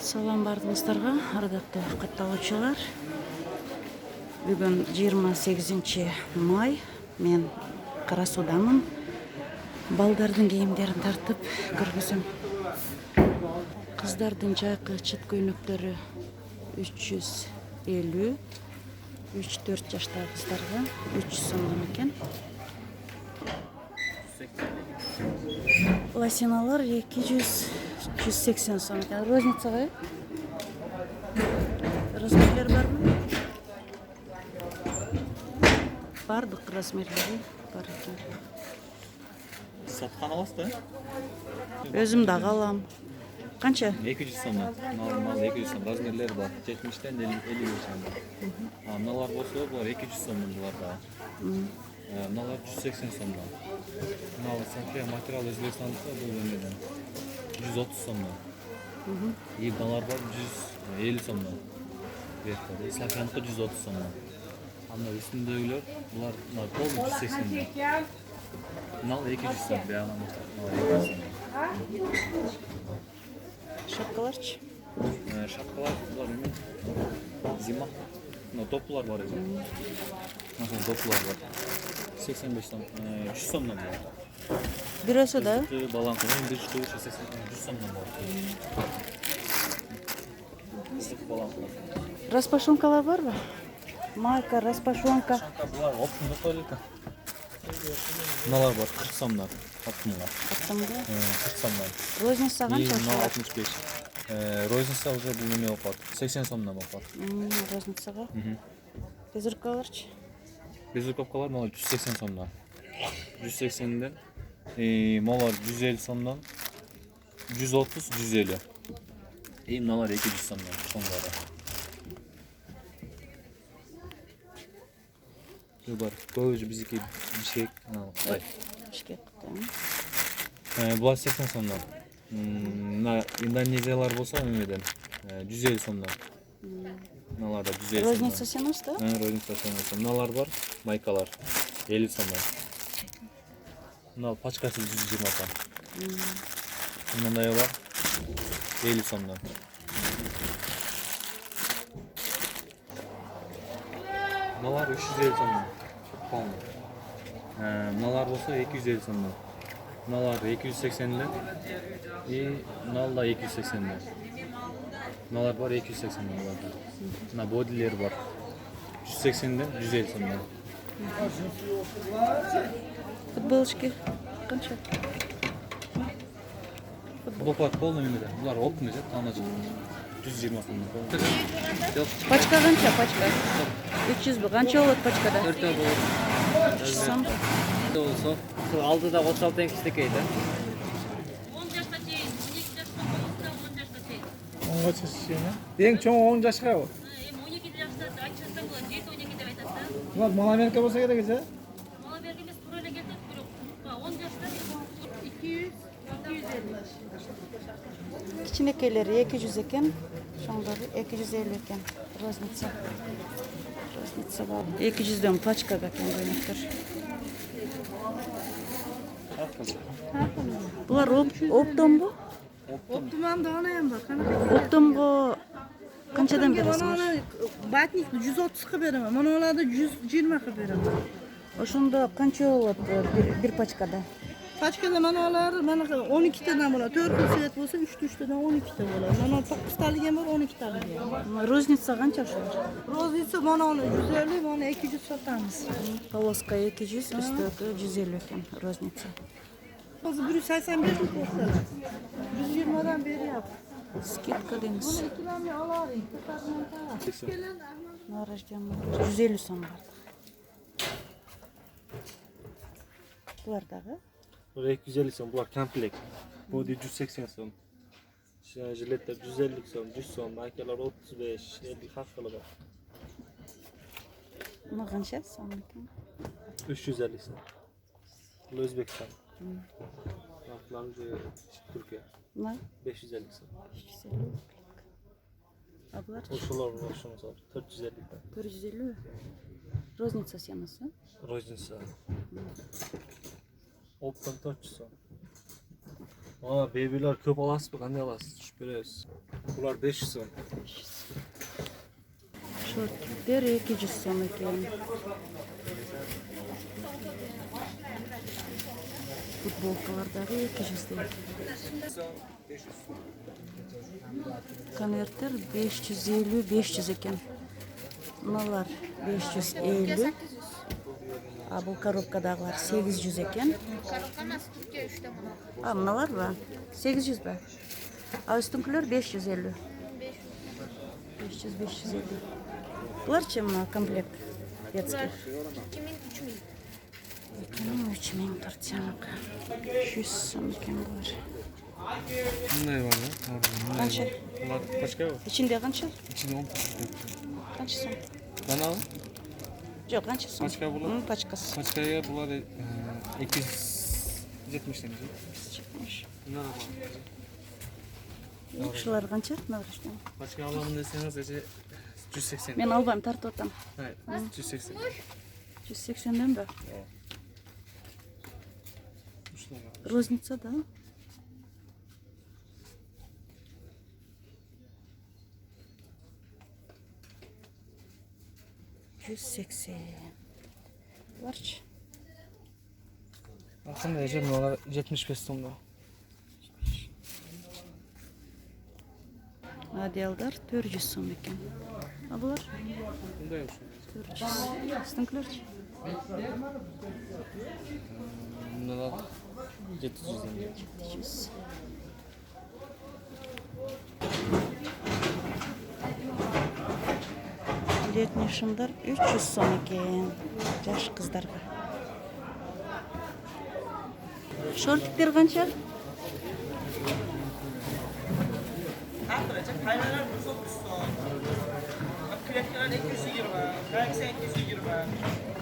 Салам бардыңыздарга, ардактуу катталуучулар. Бүгүн 28 май. Мен Кара Судамын. Балдардын кийимдерин тартып киргизем. Кыздардын жайкы чыт көйнөктөрү 350, 3-4 жаштагы кыздарга 300 сомдон экен. Лосиналар 200-180 сом экен. Розница кай? Размерлер барбы? Бардык размерлери бар экен. Саткан аласыз да? Өзүм дагы алам. Канча? 200 сомдон. Нормал 200 сом. Размерлери бар. 70-тен 50 сомдон. Мыналар болсо, булар 200 сомдон булар да. Мыналар 180 сомдон. Мыналы сапия материал Өзбекстандыкы бул эмеден 130 сомдон. И мыналар бар 150 сомдон. Беркеде сапияныкы 130 сомдон. Анда үстүндөгүлөр булар полный 180 сомдон. Мынал 200 сом, бияна мыктап. Мынал 200 сом. Шапкаларчы? Шапкалар булар эме? Зима. Топлар бар экен. Топлар бар. 85 сом, 100 сомдон бар. Бирөөсү да? Баланканын 100 сомдон бар. Баланкан. Распашонкалар барбы? Майка, распашонка. Булар оптунда коюлат. Мыналар бар 40 сомдон. Оптунга. Оптунга? 40 сомдон. Розница канча? 65. Розница уже бул неме окот. 80 сомдон окот. Розницага? Безрукаларчы? Безруковкалар мына 180 сомдон. 180ден малар 150 сомдон. 130, 150. Мыналар 200 сомдон соңдары. Бар. Көбү биздики Бишкек, Кытай. Бишкек, Кытай. Булар 80 сомдон. Мына Индонезиялар болсо эмеден 150 сомдон. Мыналар да 150 сомдон. Розница сенос да? Розница сенос. Мыналар бар, майкалар 50 сомдон. Мына пачкасы 120 сом. Мындай бар 50 сомдон. Мыналар 350 сомдон. Полный. Мыналар болсо 250 сомдон. Мыналар 280ден. Мынал да 280ден. Мыналар бар 280ден буларда. Мына бодилер бар. 180ден 150 сомдон. Футболочки канча? Футболкалар полный эмеде. Булар оптун эже, таанажы. 120 сомдон. Пачка канча, пачка? 300 бу. Канча болот пачкада? 4 болот. 300 сом. Болсо, алдыда 36 тең кичинекей да. 10 жашка чейин, 12 жаштан болсо 10 жашка чейин. 10 чейин. Эң чоң 10 жашка. Эми 12 жашта айтсаң болот, 7-12 деп айтат да. Булар мала мерке болсо керек эже. Мала берген эмес, туура эле кетет, бирок 10 жашта 200, 250. Кичинекейлери 200 экен, чоңдору 250 экен. Розница. Розница бар. 200дөн пачкага экен көйнөктөр. Булар оптомбу? Оптуман да анайым бар. Оптомго канчадан бересиңер? Батник 130-ка берем. Мыналарды 120-ка берем. Ошондо канча болот бир пачкада? Пачкада мыналар 12 тадан болот. 4 свет болсо 3 тадан 12 та болот. Мына 9 талыгым бар, 12 талыгым бар. Розница канча ошолор? Розница мына 150, мына 200 сатамыз. Полоска 200, үстөкү 150 экен розница. Hozir 185 bo'lsalar. 120dan beryapti. Скидка дейmiz. Buni ikkilamni olavering. Нарожденный 150 сом бар. Булар дагы? Булар 250 сом, булар комплект. Боди 180 сом. Жилеттер 150 сом, 100 сом, акелар 35, 50 хаккылы бар. Мына канча сом экен? 350 сом. Бул Өзбекстан. Атланты Түркия. Мына 550 сом. 350. А булар Ошолор ошону сор 450 сом. 450. Розница сенасы? Розница. Оптон 400 сом. Ана бебилер көп аласызбы, кандай аласыз? Түшүп беребиз. Bular 500 so'm. Şortlar 200 so'm ekan. Futbolkalardagi 200 deydi. Konvertler 550-500 ekan. Bunalar 550. A bu korobkadagilar 800 ekan. Коробка emas, Türkiye 3'te bunu. A bunalar mı? 800 be. A üstünkiler 550. 500-550. Bularçı mı komplekt? Детский. 2000, 3000. 3000 tortyanak. 100 so'm ekan bular. Bunday var ya. Qancha? Bular paçka var. İçinde qancha? İçinde 10 paçka. Qancha so'm? Ben al. Yo'q, qancha so'm? Paçka bular. Paçkası. Paçkaya bular 270 tane. Çıkmış. Bunlar var. Şular qancha? Navrishdan. Paçka alalım deseniz ece 180. Men albayım, tartib o'taman. Hayır, 180. 180'den de. Розница, да? %80. Varçı. Aslında ece bunlar 75 sonda. Adiyalдар 400 so'm ekan. A bular Bunday yok. 400. Üstünkilerçi? Bunlar 700 tane. 700. Летний шымдар 300 so'm ekan. Yosh qizlarga. Shortiklar qancha? Hayvanlar buzuk son. Kürekler 220, belki 220.